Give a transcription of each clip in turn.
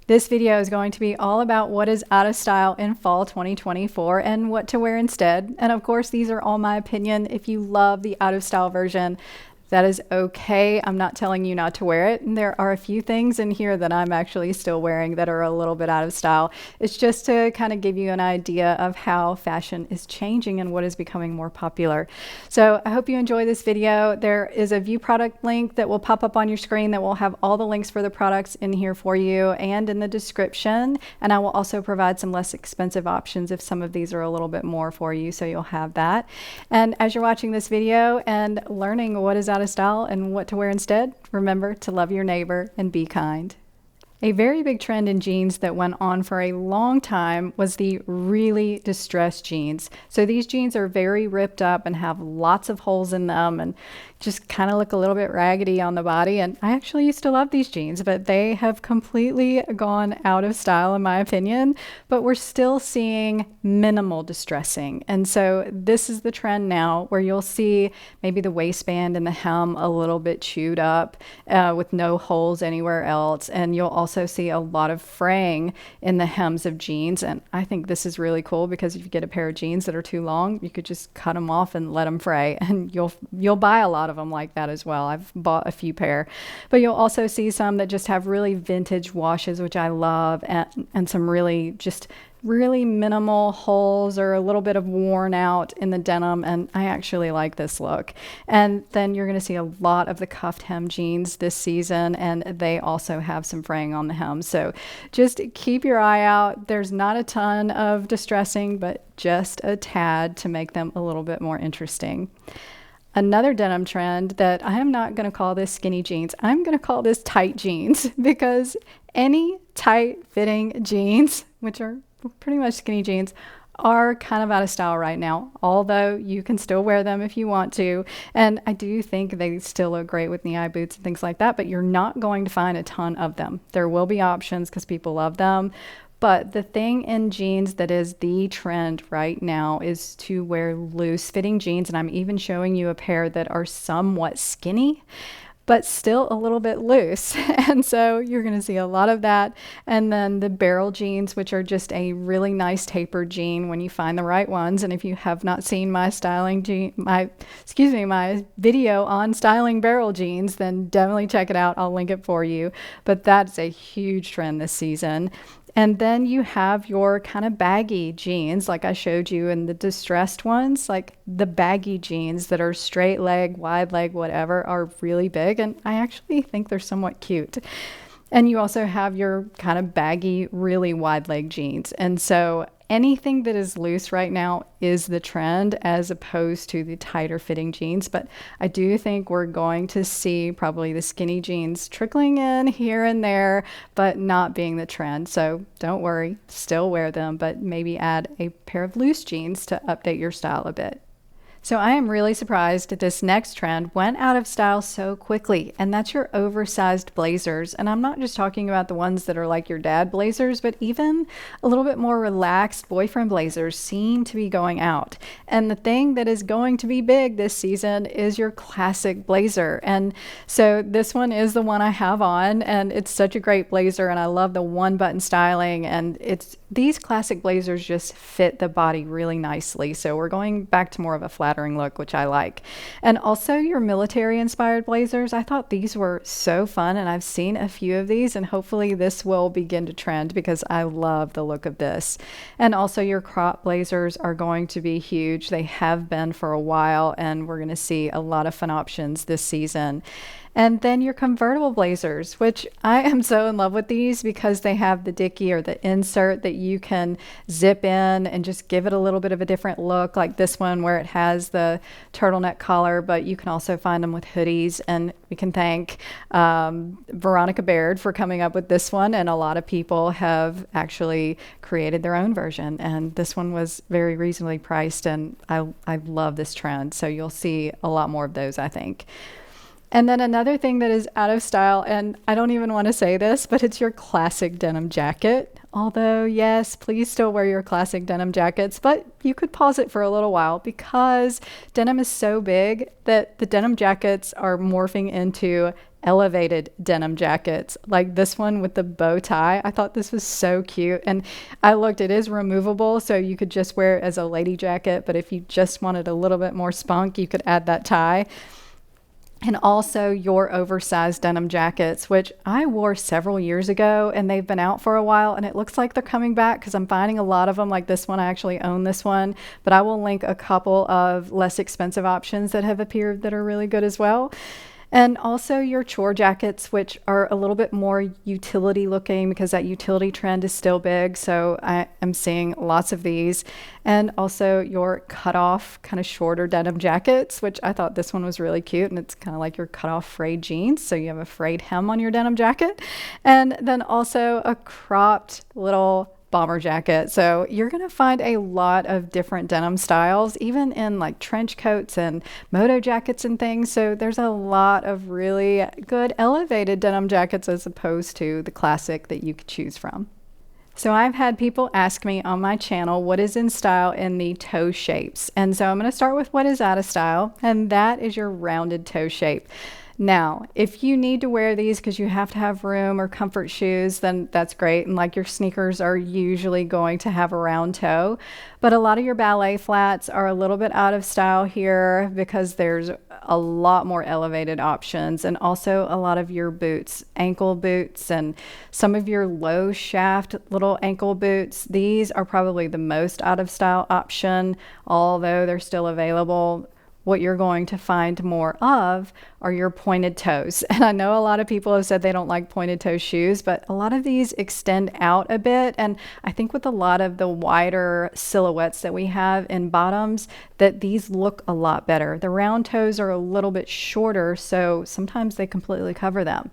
This video is going to be all about what is out of style in fall 2024 and what to wear instead. And of course, these are all my opinion. If you love the out of style version, that is okay. I'm not telling you not to wear it. And there are a few things in here that I'm actually still wearing that are a little bit out of style. It's just to kind of give you an idea of how fashion is changing and what is becoming more popular. So I hope you enjoy this video. There is a view product link that will pop up on your screen that will have all the links for the products in here for you and in the description. And I will also provide some less expensive options if some of these are a little bit more for you, so you'll have that. And as you're watching this video and learning what is out of style and what to wear instead, remember to love your neighbor and be kind. A very big trend in jeans that went on for a long time was the really distressed jeans. So these jeans are very ripped up and have lots of holes in them and just kind of look a little bit raggedy on the body. And I actually used to love these jeans, but they have completely gone out of style in my opinion, but we're still seeing minimal distressing. And so this is the trend now where you'll see maybe the waistband and the hem a little bit chewed up with no holes anywhere else. And you'll also see a lot of fraying in the hems of jeans. And I think this is really cool because if you get a pair of jeans that are too long, you could just cut them off and let them fray, and you'll buy a lot of them like that as well. I've bought a few pair, but you'll also see some that just have really vintage washes, which I love, and some really minimal holes or a little bit of worn out in the denim, and I actually like this look. And then you're going to see a lot of the cuffed hem jeans this season, and they also have some fraying on the hem. So just keep your eye out. There's not a ton of distressing, but just a tad to make them a little bit more interesting. Another denim trend that I am not going to call this skinny jeans. I'm going to call this tight jeans, because any tight fitting jeans, which are pretty much skinny jeans, are kind of out of style right now, although you can still wear them if you want to. And I do think they still look great with knee-high boots and things like that, but you're not going to find a ton of them. There will be options because people love them. But the thing in jeans that is the trend right now is to wear loose fitting jeans. And I'm even showing you a pair that are somewhat skinny, but still a little bit loose. And so you're going to see a lot of that. And then the barrel jeans, which are just a really nice tapered jean when you find the right ones. And if you have not seen my my video on styling barrel jeans, then definitely check it out. I'll link it for you. But that's a huge trend this season. And then you have your kind of baggy jeans, like I showed you in the distressed ones. Like the baggy jeans that are straight leg, wide leg, whatever, are really big. And I actually think they're somewhat cute. And you also have your kind of baggy, really wide leg jeans. And so anything that is loose right now is the trend as opposed to the tighter fitting jeans. But I do think we're going to see probably the skinny jeans trickling in here and there, but not being the trend. So don't worry, still wear them, but maybe add a pair of loose jeans to update your style a bit. So I am really surprised that this next trend went out of style so quickly, and that's your oversized blazers. And I'm not just talking about the ones that are like your dad blazers, but even a little bit more relaxed boyfriend blazers seem to be going out. And the thing that is going to be big this season is your classic blazer. And so this one is the one I have on, and it's such a great blazer, and I love the one button styling, and these classic blazers just fit the body really nicely. So we're going back to more of a flattering look, which I like. And also your military inspired blazers. I thought these were so fun, and I've seen a few of these, and hopefully this will begin to trend because I love the look of this. And also your crop blazers are going to be huge. They have been for a while, and we're going to see a lot of fun options this season. And then your convertible blazers, which I am so in love with these because they have the dicky or the insert that you can zip in and just give it a little bit of a different look, like this one where it has the turtleneck collar, but you can also find them with hoodies. And we can thank Veronica Baird for coming up with this one. And a lot of people have actually created their own version. And this one was very reasonably priced, and I love this trend. So you'll see a lot more of those, I think. And then another thing that is out of style, and I don't even want to say this, but it's your classic denim jacket. Although, yes, please still wear your classic denim jackets, but you could pause it for a little while because denim is so big that the denim jackets are morphing into elevated denim jackets, like this one with the bow tie. I thought this was so cute. And I looked, it is removable, so you could just wear it as a lady jacket, but if you just wanted a little bit more spunk, you could add that tie. And also your oversized denim jackets, which I wore several years ago and they've been out for a while, and it looks like they're coming back because I'm finding a lot of them. Like this one, I actually own this one, but I will link a couple of less expensive options that have appeared that are really good as well. And also your chore jackets, which are a little bit more utility looking because that utility trend is still big. So I am seeing lots of these. And also your cutoff kind of shorter denim jackets, which I thought this one was really cute. And it's kind of like your cutoff frayed jeans. So you have a frayed hem on your denim jacket. And then also a cropped little bomber jacket. So you're going to find a lot of different denim styles, even in like trench coats and moto jackets and things. So there's a lot of really good elevated denim jackets as opposed to the classic that you could choose from. So I've had people ask me on my channel what is in style in the toe shapes. And so I'm going to start with what is out of style, and that is your rounded toe shape. Now, if you need to wear these because you have to have room or comfort shoes, then that's great. And like your sneakers are usually going to have a round toe, but a lot of your ballet flats are a little bit out of style here because there's a lot more elevated options, and also a lot of your boots, ankle boots, and some of your low shaft little ankle boots. These are probably the most out of style option, although they're still available. What you're going to find more of are your pointed toes. And I know a lot of people have said they don't like pointed toe shoes, but a lot of these extend out a bit. And I think with a lot of the wider silhouettes that we have in bottoms, that these look a lot better. The round toes are a little bit shorter, so sometimes they completely cover them.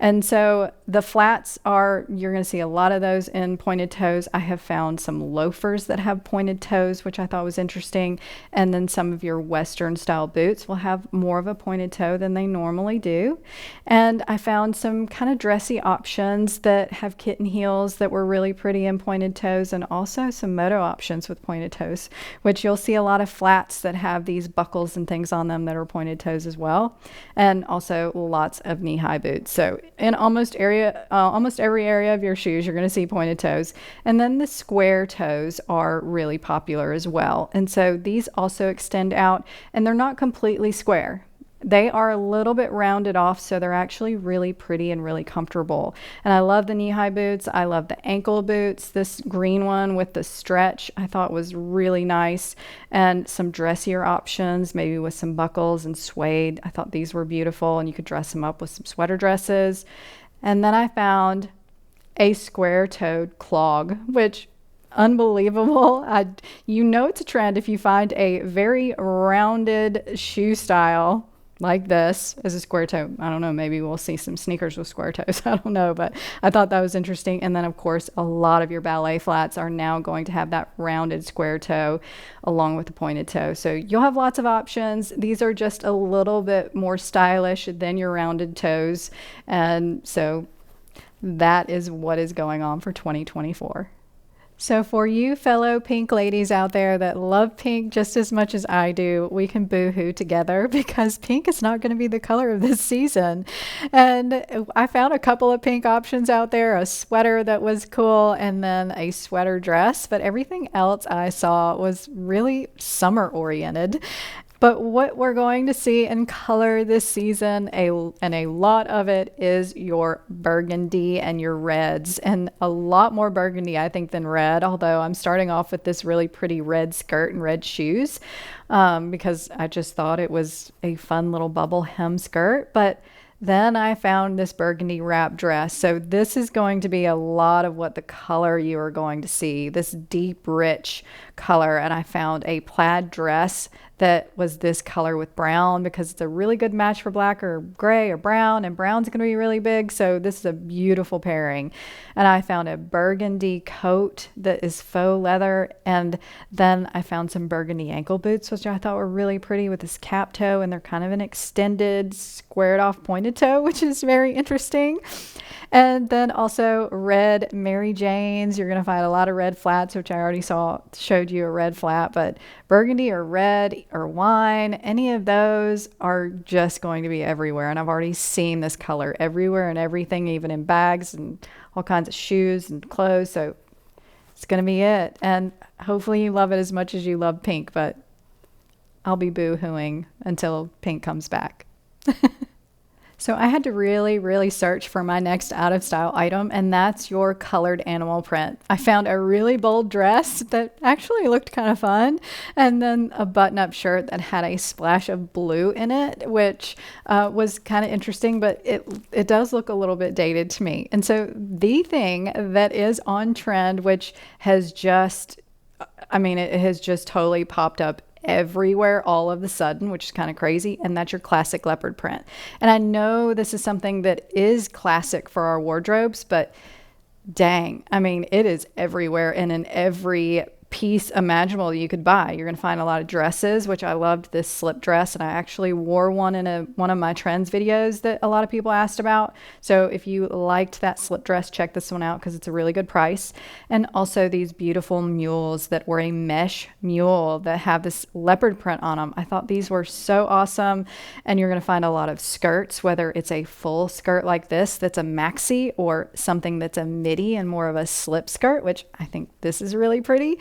And so the flats are, you're going to see a lot of those in pointed toes. I have found some loafers that have pointed toes, which I thought was interesting. And then some of your Western style boots will have more of a pointed toe than they normally do. And I found some kind of dressy options that have kitten heels that were really pretty in pointed toes, and also some moto options with pointed toes, which you'll see a lot of flats that have these buckles and things on them that are pointed toes as well. And also lots of knee-high boots. So in almost every area of your shoes, you're going to see pointed toes. And then the square toes are really popular as well. And so these also extend out, and they're not completely square. They are a little bit rounded off, so they're actually really pretty and really comfortable. And I love the knee-high boots. I love the ankle boots. This green one with the stretch I thought was really nice, and some dressier options, maybe with some buckles and suede. I thought these were beautiful, and you could dress them up with some sweater dresses. And then I found a square-toed clog, which unbelievable. You know it's a trend if you find a very rounded shoe style like this as a square toe. I don't know, maybe we'll see some sneakers with square toes. I don't know, but I thought that was interesting. And then of course, a lot of your ballet flats are now going to have that rounded square toe along with the pointed toe. So you'll have lots of options. These are just a little bit more stylish than your rounded toes. And so that is what is going on for 2024. So for you fellow pink ladies out there that love pink just as much as I do, we can boo-hoo together because pink is not going to be the color of this season. And I found a couple of pink options out there, a sweater that was cool, and then a sweater dress, but everything else I saw was really summer oriented. But what we're going to see in color this season, and a lot of it, is your burgundy and your reds, and a lot more burgundy, I think, than red, although I'm starting off with this really pretty red skirt and red shoes because I just thought it was a fun little bubble hem skirt. But then I found this burgundy wrap dress. So this is going to be a lot of what the color you are going to see, this deep, rich color. And I found a plaid dress that was this color with brown because it's a really good match for black or gray or brown, and brown's going to be really big. So this is a beautiful pairing. And I found a burgundy coat that is faux leather. And then I found some burgundy ankle boots, which I thought were really pretty with this cap toe, and they're kind of an extended squared off pointed toe, which is very interesting. And then also red Mary Janes. You're going to find a lot of red flats, which I already showed you a red flat, but burgundy or red or wine, any of those are just going to be everywhere. And I've already seen this color everywhere and everything, even in bags and all kinds of shoes and clothes. So it's going to be it. And hopefully you love it as much as you love pink, but I'll be boo-hooing until pink comes back. So I had to really search for my next out of style item, and that's your colored animal print. I found a really bold dress that actually looked kind of fun, and then a button-up shirt that had a splash of blue in it, which was kind of interesting, but it does look a little bit dated to me. And so the thing that is on trend, which has just, it has just totally popped up everywhere all of a sudden, which is kind of crazy, and that's your classic leopard print. And I know this is something that is classic for our wardrobes, but dang, it is everywhere and in every piece imaginable you could buy. You're going to find a lot of dresses, which I loved this slip dress, and I actually wore one in one of my trends videos that a lot of people asked about. So if you liked that slip dress, check this one out because it's a really good price. And also these beautiful mules that were a mesh mule that have this leopard print on them. I thought these were so awesome. And you're going to find a lot of skirts, whether it's a full skirt like this that's a maxi, or something that's a midi and more of a slip skirt, which I think this is really pretty.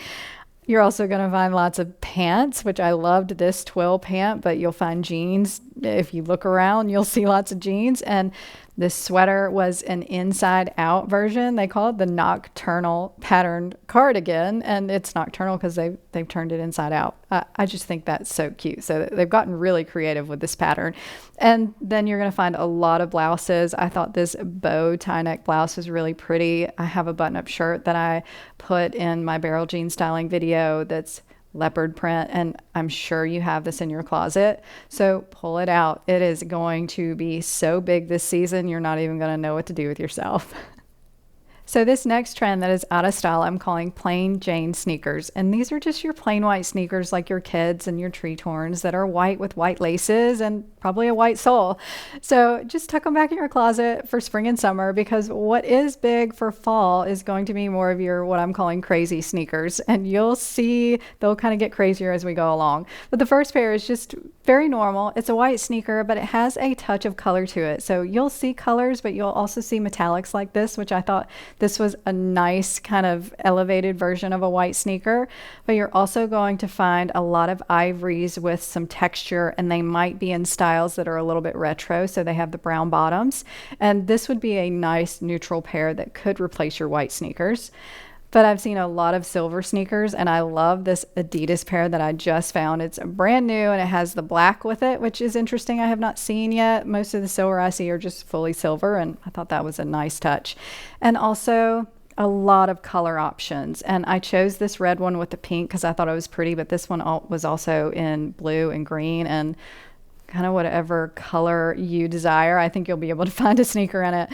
You're also going to find lots of pants, which I loved this twill pant, but you'll find jeans. If you look around, you'll see lots of jeans. And this sweater was an inside out version. They call it the nocturnal patterned cardigan, and it's nocturnal because they've turned it inside out. I just think that's so cute. So they've gotten really creative with this pattern. And then you're going to find a lot of blouses. I thought this bow tie neck blouse was really pretty. I have a button up shirt that I put in my barrel jean styling video that's leopard print, and I'm sure you have this in your closet, so pull it out. It is going to be so big this season, you're not even going to know what to do with yourself. So this next trend that is out of style, I'm calling plain Jane sneakers. And these are just your plain white sneakers like your kids and your Tretorns that are white with white laces and probably a white sole. So just tuck them back in your closet for spring and summer, because what is big for fall is going to be more of your, what I'm calling crazy sneakers. And you'll see they'll kind of get crazier as we go along. But the first pair is just very normal. It's a white sneaker, but it has a touch of color to it. So you'll see colors, but you'll also see metallics like this, which I thought this was a nice kind of elevated version of a white sneaker. But you're also going to find a lot of ivories with some texture, and they might be in styles that are a little bit retro. So they have the brown bottoms, and this would be a nice neutral pair that could replace your white sneakers. But I've seen a lot of silver sneakers, and I love this Adidas pair that I just found. It's brand new, and it has the black with it, which is interesting. I have not seen yet. Most of the silver I see are just fully silver, and I thought that was a nice touch. And also a lot of color options. And I chose this red one with the pink because I thought it was pretty, but this one was also in blue and green and kind of whatever color you desire. I think you'll be able to find a sneaker in it.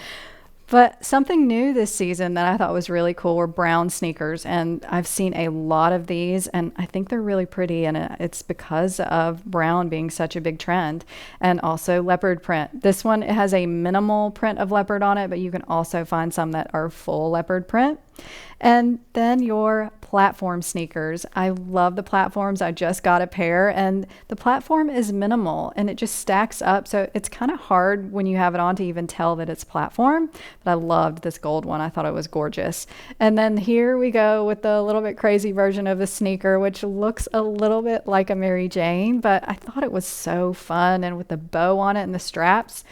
But something new this season that I thought was really cool were brown sneakers, and I've seen a lot of these, and I think they're really pretty, and it's because of brown being such a big trend. And also leopard print. This one, it has a minimal print of leopard on it, but you can also find some that are full leopard print. And then your platform sneakers. I love the platforms. I just got a pair, and the platform is minimal and it just stacks up. So it's kind of hard when you have it on to even tell that it's platform, but I loved this gold one. I thought it was gorgeous. And then here we go with the little bit crazy version of a sneaker, which looks a little bit like a Mary Jane, but I thought it was so fun. And with the bow on it and the straps,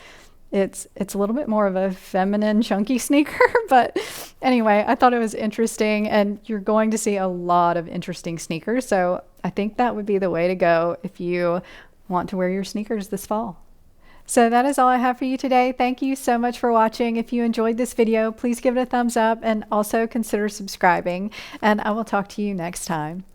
it's a little bit more of a feminine chunky sneaker, but anyway, I thought it was interesting, and you're going to see a lot of interesting sneakers. So I think that would be the way to go if you want to wear your sneakers this fall. So that is all I have for you today. Thank you so much for watching. If you enjoyed this video, please give it a thumbs up and also consider subscribing, and I will talk to you next time.